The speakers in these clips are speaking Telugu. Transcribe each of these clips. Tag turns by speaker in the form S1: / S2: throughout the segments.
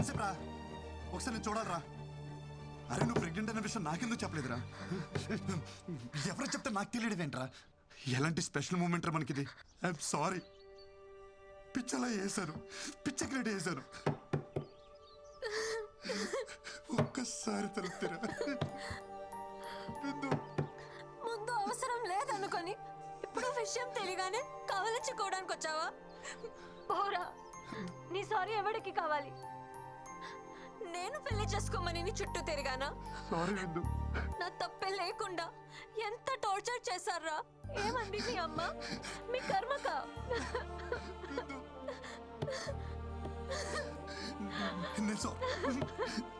S1: కాసేపు రా, ఒకసారి నేను చూడాలరా. అరే నువ్వు ప్రెగ్నెంట్ అనే విషయం నాకెందుకు చెప్పలేదురా? ఎవరు చెప్తే నాకు తెలియడమేంట్రా? ఎలాంటి స్పెషల్ మూమెంట్ రా మనకిది. I'm sorry. పిచ్చలా వేశారు, పిచ్చ క్రియేట్ చేశారు. ఒక్కసారి తలుపుతారా?
S2: ముందు అవసరం లేదనుకొని ఇప్పుడు విషయం తెలియగానే కవలించుకోవడానికి వచ్చావా? పోరా, నీ సారీ ఎవరికి కావాలి? నేను పెళ్లి చేసుకోమని నీ చుట్టూ తిరిగానా? నా తప్పే లేకుండా ఎంత టార్చర్ చేశారా? ఏమంది మీ అమ్మ? మీ కర్మక.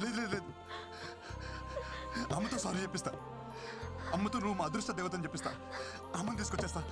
S1: లేదు, అమ్మతో సారీ చెప్పిస్తా. అమ్మతో నువ్వు మా అదృష్ట దేవతని చెప్పిస్తా. అమ్మని తీసుకొచ్చేస్తా.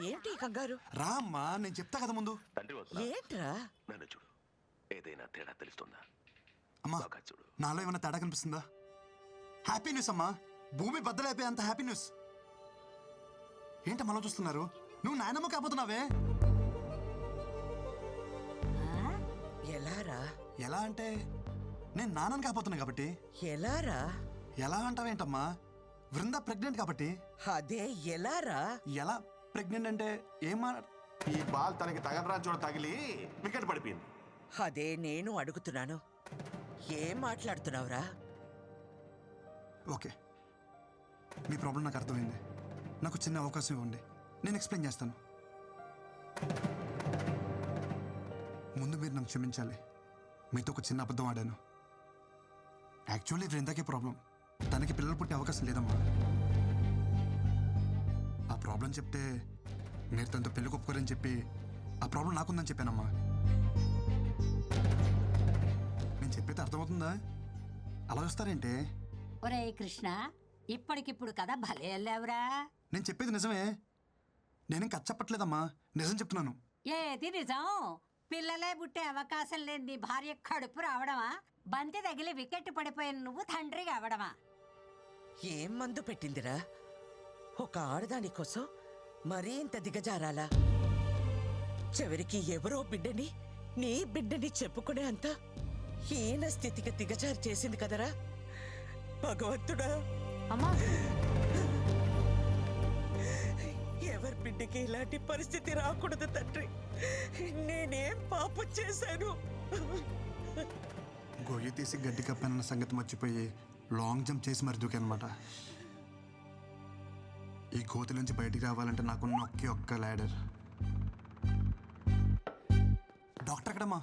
S3: ఏంటి కంగారు?
S1: రామ్మా, నేను చెప్తా కదా ముందు.
S3: ఏంట్రా?
S4: నన్ను చూడు, ఏదైనా తేడా తెలుస్తుందా?
S1: అమ్మా,
S4: చూడు,
S1: నాలో ఏమైనా తేడా కనిపిస్తుందా? హ్యాపీ న్యూస్ అమ్మా, భూమి బద్దలైపోయే అంత హ్యాపీ న్యూస్. ఏంటమ్మా అలా చూస్తున్నారు? నువ్వు నాయనమ్మ కాబోతున్నావే.
S3: ఎలారా?
S1: ఎలా అంటే నేను నాన్నని కాబోతున్నా కాబట్టి.
S3: ఎలారా?
S1: ఎలా అంటావేంటమ్మా? వృంద ప్రెగ్నెంట్ కాబట్టి.
S3: అదే ఎలారా?
S1: ఎలా ప్రెగ్నెంట్ అంటే ఏమా?
S4: ఈ బాల్ తనకి తగలరా చూడ తగిలి వికెట్ పడిపోయింది.
S3: అదే నేను అడుగుతున్నాను, ఏం మాట్లాడుతున్నావురా?
S1: ఓకే, మీ ప్రాబ్లం నాకు అర్థమైంది. నాకు చిన్న అవకాశం ఇవ్వండి, నేను ఎక్స్ప్లెయిన్ చేస్తాను. ముందు మీరు నన్ను క్షమించాలి. మీతో ఒక చిన్న అబద్ధం ఆడాను. యాక్చువల్లీ వృందాకే ప్రాబ్లం. తనకి పిల్లలు పుట్టే అవకాశం లేదమ్మా. ఆ ప్రాబ్లం చెప్తే మీరు తనతో పెళ్లి ఒప్పుకోరని చెప్పి ఆ ప్రాబ్లం నాకుందని చెప్పానమ్మా. నేను చెప్పేది అర్థమవుతుందా? అలా చూస్తారేంటే?
S5: ఒరే కృష్ణ, ఇప్పటికిప్పుడు కదా భలే వెళ్ళావురా.
S1: నేను చెప్పేది నిజమే. నేనేం కచ్చప్పట్లేదమ్మా, నిజం చెప్తున్నాను.
S5: ఏది నిజం? పిల్లలే పుట్టే అవకాశం లేని నీ భార్య కడుపు రావడమా? బంతి తగిలి వికెట్ పడిపోయిన నువ్వు తండ్రి కావడమా?
S3: ఏం మందు పెట్టిందిరా? ఒక ఆడదాని కోసం మరీ ఇంత దిగజారాలా? చివరికి ఎవరో బిడ్డని నీ బిడ్డని చెప్పుకునే అంత హీన స్థితికి దిగజారు చేసింది కదరా భగవంతుడా.
S2: అమ్మా,
S3: ఎవరి బిడ్డకి ఇలాంటి పరిస్థితి రాకూడదు తండ్రి. నేనేం పాపం చేశాను?
S1: గొయ్యి తీసి గడ్డి కప్పానన్న సంగతి మర్చిపోయి లాంగ్ జంప్ చేసి మరి దూకానమాట. ఈ కోతి నుంచి బయటికి రావాలంటే నాకున్న ఒక్క ల్యాడర్. డాక్టర్ ఎక్కడమ్మా?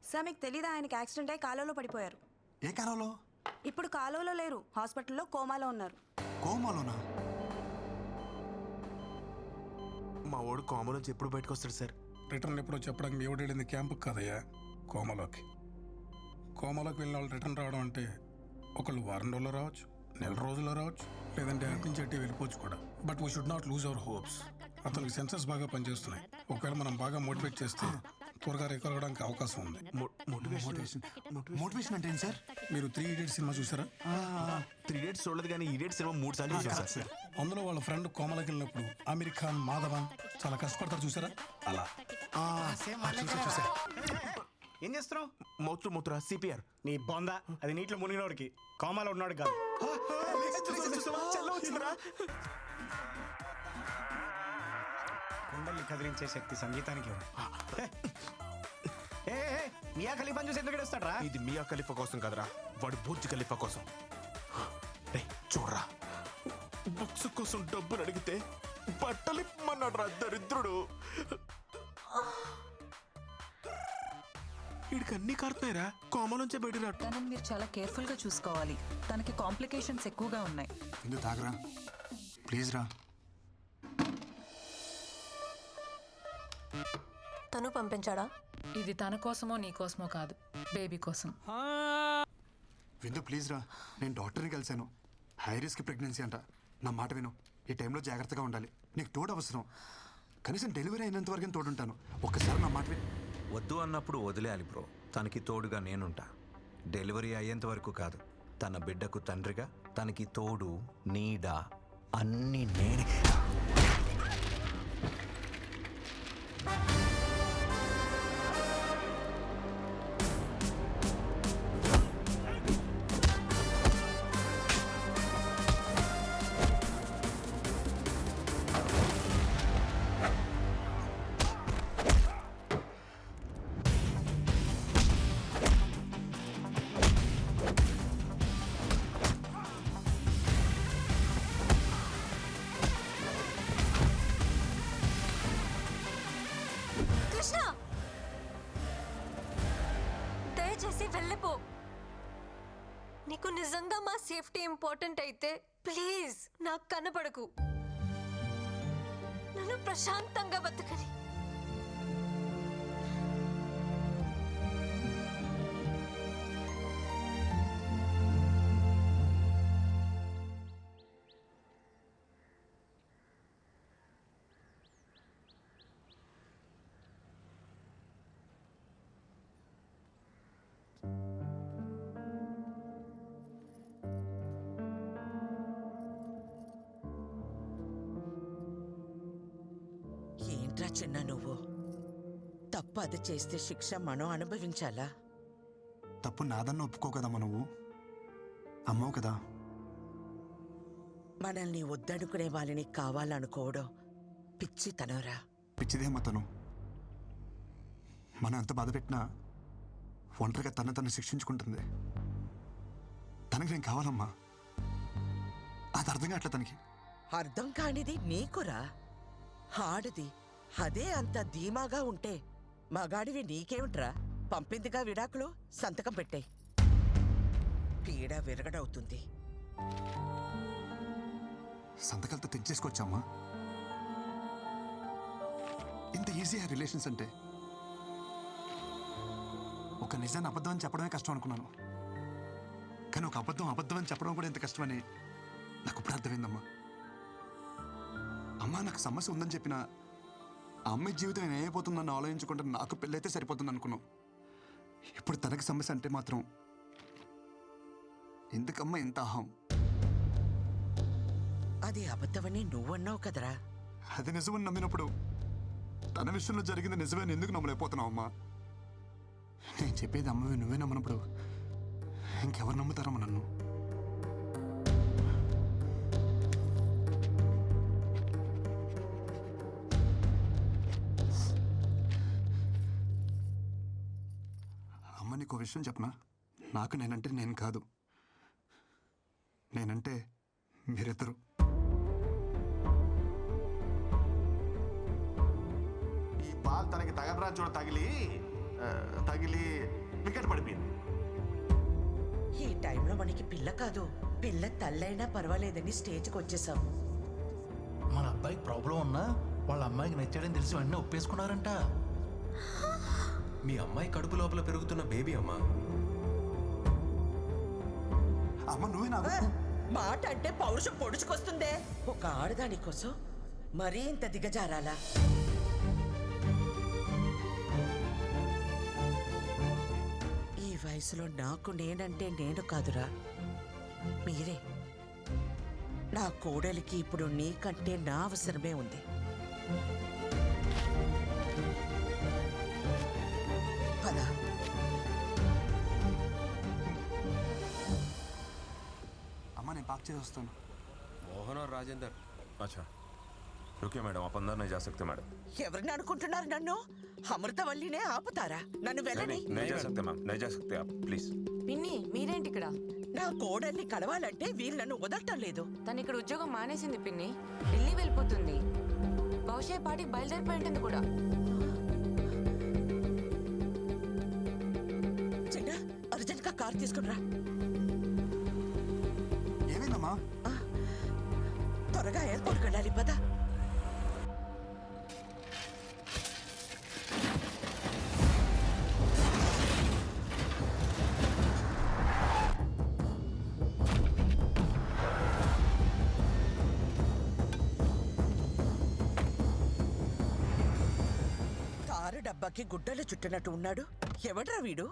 S6: సార్ మీకు తెలీదా, ఆయనకి యాక్సిడెంట్ అయి కాలువలో పడిపోయారు.
S1: ఏ కాలంలో?
S6: ఇప్పుడు కాలువలో లేరు, హాస్పిటల్లో కోమాలో ఉన్నారు.
S1: కోమాలోనా?
S4: మా వాడు కోమ నుంచి ఎప్పుడు బయటకు వస్తాడు సార్?
S7: రిటర్న్ ఎప్పుడో చెప్పడానికి మీ ఎవడు వెళ్ళింది క్యాంపుకి కదయ్యా, కోమలోకి. కోమలోకి వెళ్ళిన వాళ్ళు రిటర్న్ రావడం అంటే ఒకళ్ళు వారం రోజుల్లో రావచ్చు, నెల రోజుల్లో రావచ్చు, లేదంటే అటు నుంచి అట్టి వెళ్ళిపోవచ్చు కూడా. But we should not lose our hopes. అతనికి సెన్సెస్ బాగా పనిచేస్తున్నాయి. ఒకవేళ మనం బాగా మోటివేట్ చేస్తే త్వరగా రికవర్ అవడానికి అవకాశం ఉంది.
S1: మోటివేషన్ అంటే ఏంటి సార్?
S7: మీరు 3 Idiots సినిమా చూసారా?
S4: 3 Idiots చూడలేదు, కానీ Idiots సినిమా 3 సార్లు చూసాను సార్.
S7: అందులో వాళ్ళ ఫ్రెండ్ కోమలకి వెళ్ళినప్పుడు అమీర్ ఖాన్, మాధవన్ చాలా కష్టపడతారు చూసారా? అలా
S4: చూసా.
S8: ఏం చేస్తున్నావు?
S4: మూత్ర CPR.
S8: నీ బొంద, అది నీటిలో మునిగినోడికి, కోమాలో ఉన్నాడు కాదు. కుండల్ని కదిలించే శక్తి సంగీతానికి ఉంది. మియా ఖలీఫాని చూసి ఎందుకు ఏడుస్తాడ్రా?
S4: ఇది మియా ఖలీఫా కోసం కదరా, వాడు బుర్జ్ ఖలీఫా కోసం. చూడరా, బుక్స్ కోసం డబ్బులు అడిగితే బట్టలు ఇమ్మన్నాడు రా దరిద్రుడు. వీడికి అన్ని కారుతున్నాయిరా, కోమ నుంచే బయట రాడు.
S9: తనని మీరు చాలా కేర్ఫుల్ గా చూసుకోవాలి. తనకి కాంప్లికేషన్స్ ఎక్కువగా ఉన్నాయి.
S1: ఎందుకు తాగరా ప్లీజ్ రా.
S2: తను పంపించాడా?
S9: ఇది తన కోసమో నీ కోసమో కాదు, బేబీ కోసం.
S1: విందు ప్లీజ్ రా, నేను డాక్టర్ని కలిశాను. హై రిస్క్ ప్రెగ్నెన్సీ అంట. నా మాట విను, ఈ టైంలో జాగ్రత్తగా ఉండాలి. నీకు తోడు అవసరం. కనీసం డెలివరీ అయినంత వరకు తోడుంటాను. ఒక్కసారి నా మాట విను.
S10: వద్దు అన్నప్పుడు వదిలేయాలి బ్రో. తనకి తోడుగా నేనుంటా. డెలివరీ అయ్యేంత వరకు కాదు, తన బిడ్డకు తండ్రిగా, తనకి తోడు, నీడ అన్నీ నేనే.
S2: కృష్ణ, దయచేసి వెళ్ళిపో. నీకు నిజంగా మా సేఫ్టీ ఇంపార్టెంట్ అయితే ప్లీజ్ నాకు కనపడకు. నన్ను ప్రశాంతంగా బతకని.
S3: ఏంట్రా చిన్న నువ్వు? తప్పు అది చేస్తే శిక్ష మనం అనుభవించాలా?
S1: తప్పు నాదన్న ఒప్పుకో కదమ్మా, నువ్వు అమ్మవు కదా.
S3: మనల్ని వద్దనుకునే వాళ్ళని కావాలనుకోవడం పిచ్చితనరా.
S1: పిచ్చిదేమ్మా తను. మనం ఎంత బాధ పెట్టినా ఒంటరిగా తను శిక్షించుకుంటుంది. తనకి నేను కావాలమ్మా. అది అర్థం కావట్లే తనకి.
S3: అర్థం కానిది నీకురా. ఆడది అదే అంత ధీమాగా ఉంటే మగాడివి నీకేమిట్రా? పంపిందిగా విడాకులు, సంతకం పెట్టాయి. పీడ విరగడవుతుంది.
S1: సంతకాలతో తెచ్చేసుకోవచ్చమ్మా. ఇంత ఈజీ ఆ రిలేషన్స్ అంటే. ఒక నిజాన్ని అబద్ధం అని చెప్పడమే కష్టం అనుకున్నాను, కానీ ఒక అబద్ధం అని చెప్పడం కూడా ఎంత కష్టమని నాకు ఇప్పుడు అర్థమైందమ్మా. అమ్మా, నాకు సమస్య ఉందని చెప్పినా ఆ అమ్మాయి జీవితం ఏమైపోతుందని ఆలోచించుకుంటే నాకు పెళ్ళైతే సరిపోతుంది అనుకున్నాం. ఇప్పుడు తనకి సమస్య అంటే మాత్రం ఎందుకమ్మా ఇంత అహం?
S3: అది అబద్ధమని నువ్వన్నావు కదరా.
S1: అది నిజమని నమ్మినప్పుడు తన విషయంలో జరిగింది నిజమని ఎందుకు నమ్మలేకపోతున్నావు అమ్మా? నేను చెప్పేది అమ్మవి నువ్వే నమ్మనప్పుడు ఇంకెవరు నమ్ముతారమ్మా నన్ను? అమ్మ, నీకు విషయం చెప్పనా? నాకు నేనంటే నేను కాదు, నేనంటే మీరిద్దరు. ఈ బాల్ తనకి తగలరా చూడ తగిలి వికెట్ పడిపోయింది.
S3: ఈ టైంలో మనకి పిల్ల కాదు, పిల్ల తల్లైనా పర్వాలేదని స్టేజ్కి వచ్చేసాం.
S11: మన అబ్బాయికి ప్రాబ్లం ఉన్నా వాళ్ళ అమ్మాయికి నచ్చాడని తెలిసి వెంటనే ఒప్పేసుకున్నారంట.
S12: మీ అమ్మాయి కడుపు లోపల పెరుగుతున్న బేబీ అమ్మా.
S1: అమ్మ, నువ్వే నాకు
S3: మాట అంటే పౌరుషం పొడుచుకొస్తుందే. ఒక ఆడదాని కోసం మరీ ఇంత దిగజారాలా? ఈ వయసులో నాకు నేనంటే నేను కాదురా, మీరే. నా కోడలికి ఇప్పుడు నీకంటే నా అవసరమే ఉంది. పద.
S1: అమ్మ, నేను పాక్ చేసి వస్తాను.
S12: मोहन और राजेंद्र।
S10: अच्छा रुकिए मैडम, आप अंदर नहीं जा सकते मैडम।
S3: ఎవరిని అనుకుంటున్నారు నన్ను? అమృతవల్లినే ఆపుతారా? నన్ను వెళ్ళని.
S10: नहीं जा सकते मैम, नहीं जा सकते आप प्लीज।
S6: పిన్ని, మీరేంటి ఇక్కడ?
S3: నా కోడల్ని కలవాలంటే వీళ్ళు నన్ను వదలటం లేదు.
S6: తను ఇక్కడ ఉద్యోగం మానేసింది పిన్ని, ఢిల్లీ వెళ్ళిపోతుంది. బహుశా ఈ పాటికి బయలుదేరిపోయి ఉంటుంది కూడా.
S3: చిన్న, అర్జెంట్ గా కార్ తీసుకునిరా.
S1: ఏమైందమ్మా?
S3: త్వరగా ఎయిర్పోర్ట్కి వెళ్ళాలి, పద. కారు డబ్బాకి గుడ్డలు చుట్టినట్టు ఉన్నాడు. ఎవడ్రా వీడు?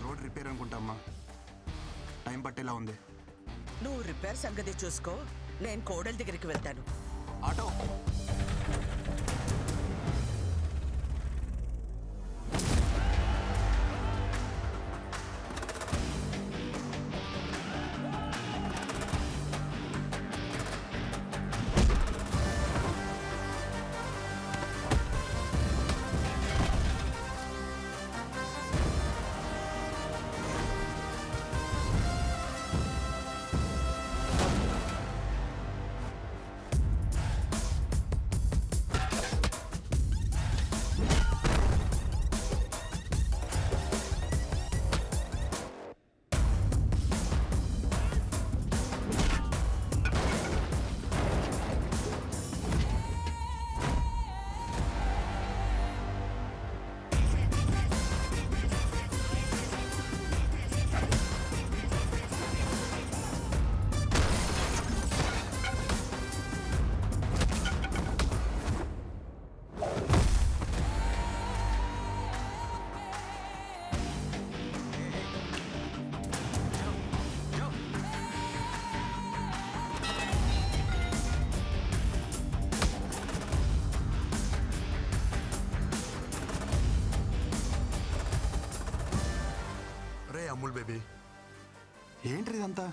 S1: రోడ్ రిపేర్ అనుకుంటా అమ్మా, టైం పట్టేలా ఉంది.
S3: నువ్వు రిపేర్ సంగతి చూసుకో, నేను కోడల దగ్గరికి వెళ్తాను.
S1: ఆటో అమూల్ బేబీ, ఏంటి ఇదంతా?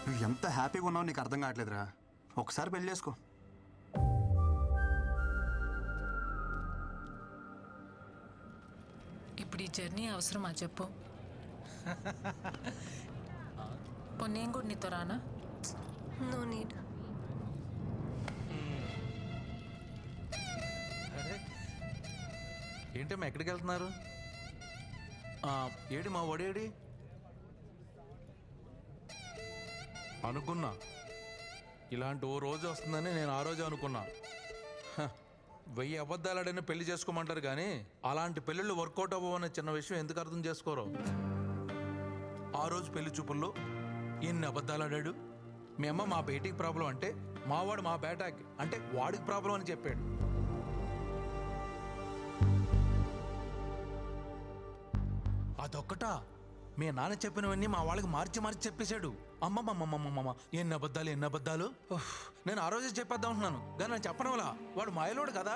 S1: నువ్వు ఎంత హ్యాపీగా ఉన్నావు నీకు అర్థం కావట్లేదురా. ఒకసారి పెళ్లి చేసుకో.
S6: ఇప్పుడు ఈ జర్నీ అవసరమా చెప్పు? నేను కూడా నీతో రానా?
S2: No need.
S11: ఏంటమ్మా ఎక్కడికి వెళ్తున్నారు? ఏడి మా ఒడేడి అనుకున్నా. ఇలాంటి ఓ రోజు వస్తుందని నేను ఆ రోజు అనుకున్నా. 1000 అబద్ధాలాడని పెళ్లి చేసుకోమంటారు కానీ అలాంటి పెళ్ళిళ్ళు వర్కౌట్ అవ్వవనే చిన్న విషయం ఎందుకు అర్థం చేసుకోరు? ఆ రోజు పెళ్లి చూపుల్లో ఎన్ని అబద్ధాలాడాడు. మీ అమ్మ మా బేటీకి ప్రాబ్లం అంటే మావాడు మా బేటాకి అంటే వాడికి ప్రాబ్లం అని చెప్పాడు. అదొక్కటా? మీ నాన్న చెప్పినవన్నీ మా వాళ్ళకి మార్చి మార్చి చెప్పేశాడు. అమ్మమ్మమ్మమ్మమ్మ ఎన్ని అబద్ధాలు. నేను ఆ రోజే చెప్పేద్దాం ఉంటున్నాను కానీ నేను చెప్పడం వల్ల వాడు మాయలోడు కదా.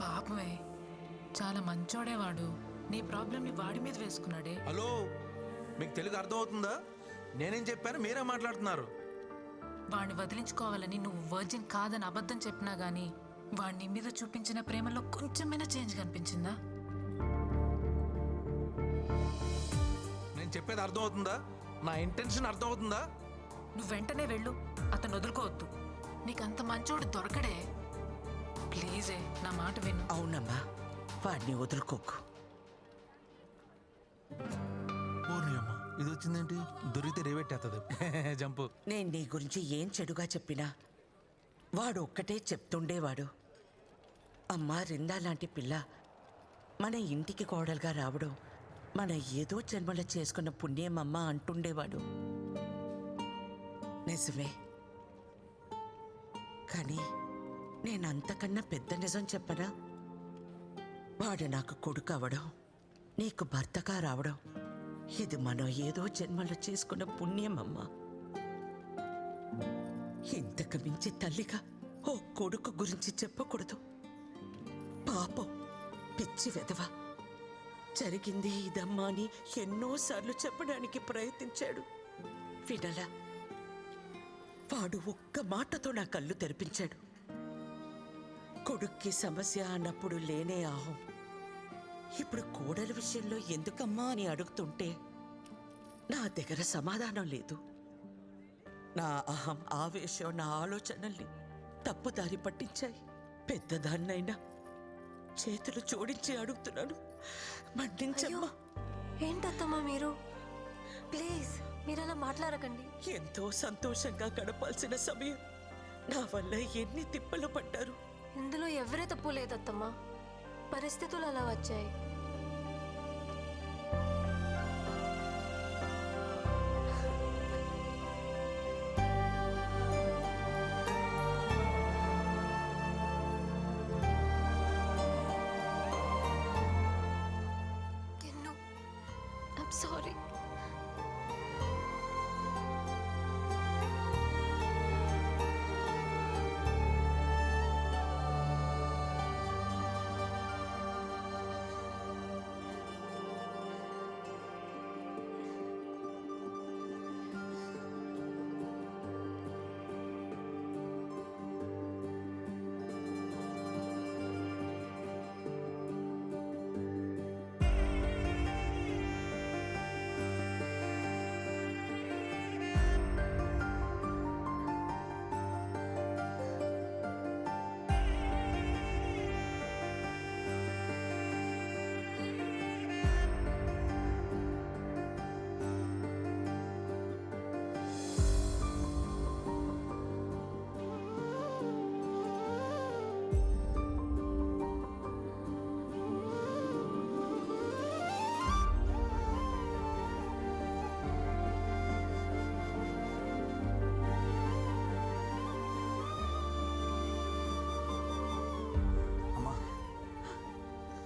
S6: పాపమే, చాలా మంచోడేవాడు. నీ ప్రాబ్లమ్ని వాడి మీద వేసుకున్నాడే.
S11: హలో, మీకు తెలుగు అర్థమవుతుందా? నేనేం చెప్పాను మీరే మాట్లాడుతున్నారు.
S6: వాడిని వదిలించుకోవాలని నువ్వు వర్జిన్ కాదని అబద్ధం చెప్పినా గానీ వాడిని మీద చూపించిన ప్రేమలో కొంచెమైనా చేంజ్ కనిపించిందా?
S11: నేను చెప్పేది అర్థమవుతుందా? నా ఇంటెన్షన్ అర్థమవుతుందా?
S6: నువ్వు వెంటనే వెళ్ళు, అతను వదులుకోవద్దు. నీకంత మంచోడు దొరకడే. ప్లీజే నా మాట విను.
S3: అవునమ్మా, వాడిని వదులుకోకు.
S11: అమ్మా ఇది వచ్చిందేంటి? దొరికితే రేవెట్టేస్తుంది జంపు.
S3: నేను నీ గురించి ఏం చెడుగా చెప్పినా వాడు ఒక్కటే చెప్తుండేవాడు. అమ్మా రిందా లాంటి పిల్ల మన ఇంటికి కోడలుగా రావడం మన ఏదో జన్మలో చేసుకున్న పుణ్యమమ్మ అంటుండేవాడు. నిజమే, కానీ నేనంతకన్నా పెద్ద నిజం చెప్పనా? వాడు నాకు కొడుకు అవడం, నీకు భర్తగా రావడం ఇది మనం ఏదో జన్మలో చేసుకున్న పుణ్యమమ్మ. ఇంతకు మించి తల్లిగా ఓ కొడుకు గురించి చెప్పకూడదు. పాపం, పిచ్చి వెధవ. జరిగింది ఇదమ్మా అని ఎన్నోసార్లు చెప్పడానికి ప్రయత్నించాడు, వినలా. వాడు ఒక్క మాటతో నా కళ్ళు తెరిపించాడు. కొడుక్కి సమస్య అన్నప్పుడు లేనే ఆహం ఇప్పుడు కోడల విషయంలో ఎందుకమ్మా అని అడుగుతుంటే నా దగ్గర సమాధానం లేదు. నా అహం, ఆవేశం, నా ఆలోచనల్ని తప్పుదారి పట్టించాయి. పెద్దదాన్నైనా చేతులు జోడించి అడుగుతున్నాను, మన్నించమ్మా.
S2: ఏంటత్తమ్మా మీరు? ప్లీజ్ మీరు అలా మాట్లాడకండి.
S3: ఎంతో సంతోషంగా గడపాల్సిన సమయం నా వల్ల ఎన్ని తిప్పలు పడ్డారు.
S2: ఇందులో ఎవరే తప్పు లేదత్తమ్మా, పరిస్థితులు అలా వచ్చాయి. I'm sorry.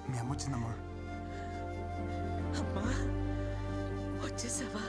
S1: మీ అమ్మ వచ్చిందమ్మా.
S3: అమ్మా వచ్చేసావా?